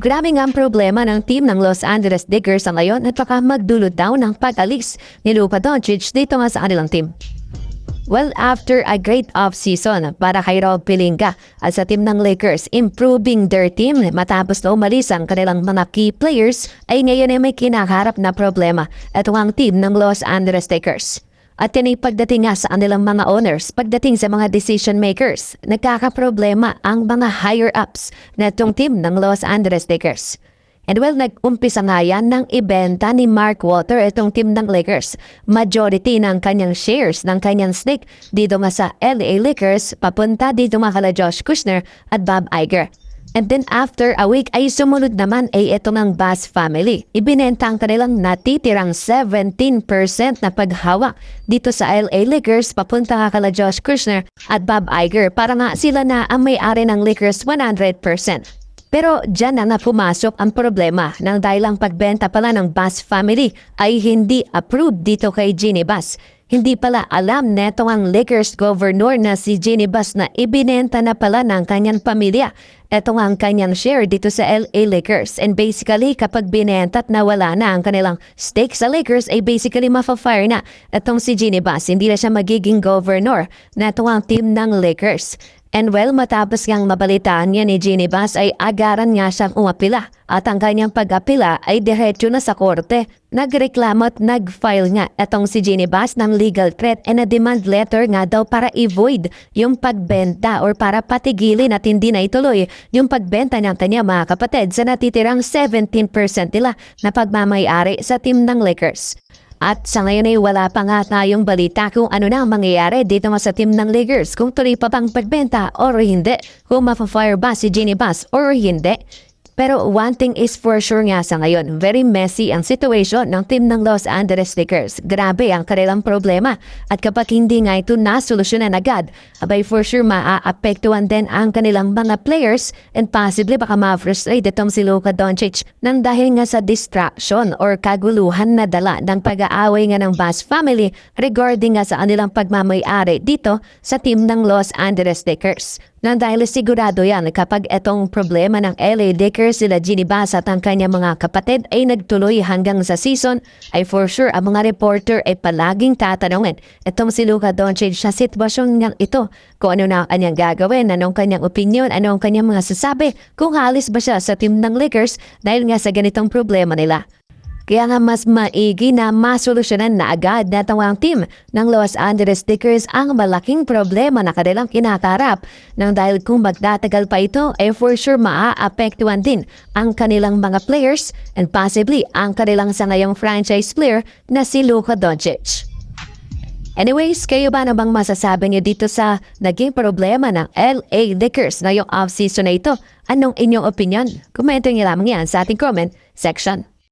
Grabe nga ang problema ng team ng Los Angeles Lakers sa ngayon at baka magdulot daw ng pag-alis ni Luka Doncic dito nga sa kanilang team. Well, after a great off-season para kay Rob Pelinka at sa team ng Lakers improving their team matapos na umalis ang kanilang mga key players ay ngayon ay may kinakaharap na problema ito ang team ng Los Angeles Lakers. At yan ay pagdating nga sa kanilang mga owners, pagdating sa mga decision makers, nagkakaproblema ang mga higher-ups na itong team ng Los Angeles Lakers. And well, nag-umpisa nga yan ng ibenta ni Mark Walter itong team ng Lakers. Majority ng kanyang shares ng kanyang stake dito nga sa LA Lakers, papunta dito nga kala Josh Kushner at Bob Iger. And then after a week ay sumunod naman ay ito ng Bass family. Ibinenta ang kanilang natitirang 17% na paghawak dito sa LA Lakers papunta nga kala Josh Kushner at Bob Iger para nga sila na ang may-ari ng Lakers 100%. Pero dyan na pumasok ang problema nang dahil ang pagbenta pala ng Bass family ay hindi approved dito kay Jeanie Buss. Hindi pala alam neto ang Lakers governor na si Jeanie Buss na ibinenta na pala ng kanyang pamilya. Ito nga ang kanyang share dito sa LA Lakers. And basically, kapag binenta at nawala na ang kanilang stake sa Lakers, ay basically mafa-fire na. Itong si Jeanie Buss, hindi na siya magiging governor na ito ang team ng Lakers. And well, matapos ngang mabalitaan niya ni Jeanie Buss ay agaran nga siyang umapila. At ang kanyang pag-apila ay diretso na sa korte. Nagreklamo at nag-file nga itong si Jeanie Buss ng legal threat and a demand letter nga daw para i-void yung pagbenta or para patigilin at hindi na ituloy yung pagbenta ng kanya mga kapatid sa natitirang 17% nila na pagmamayari sa team ng Lakers. At sa ngayon ay wala pa nga tayong balita kung ano na ang mangyayari dito nga sa team ng Lakers, kung tuloy pa bang pagbenta or hindi, kung ma-fire ba si Jeanie Buss or hindi. Pero one thing is for sure nga sa ngayon, very messy ang situation ng team ng Los Angeles Lakers. Grabe ang kanilang problema. At kapag hindi nga ito nasolusyonan agad, abay for sure maaapektuhan din ang kanilang mga players and possibly baka ma-frustrate itong si Luka Doncic nang dahil nga sa distraction or kaguluhan na dala ng pag-aaway nga ng Buss family regarding nga sa kanilang pagmamayari dito sa team ng Los Angeles Lakers. Nang dahil sigurado yan kapag itong problema ng LA Lakers sila Jeanie Buss at ang kanyang mga kapatid ay nagtuloy hanggang sa season, ay for sure ang mga reporter ay palaging tatanungin itong si Luka Doncic sa sitwasyon nga ito. Kung ano na kanyang gagawin, anong kanyang opinion, anong kanyang mga sasabi, kung halis ba siya sa team ng Lakers dahil nga sa ganitong problema nila. Kaya nga mas maigi na masolusyonan na agad na tawang team ng Los Angeles Lakers ang malaking problema na kanilang kinakarap nang dahil kung magtatagal pa ito ay for sure maaapektuhan din ang kanilang mga players and possibly ang kanilang sa ngayong franchise player na si Luka Doncic. Anyways, kayo ba na bang masasabi niyo dito sa naging problema ng LA Lakers ngayong off-season na ito? Anong inyong opinion? Komento niyo lamang yan sa ating comment section.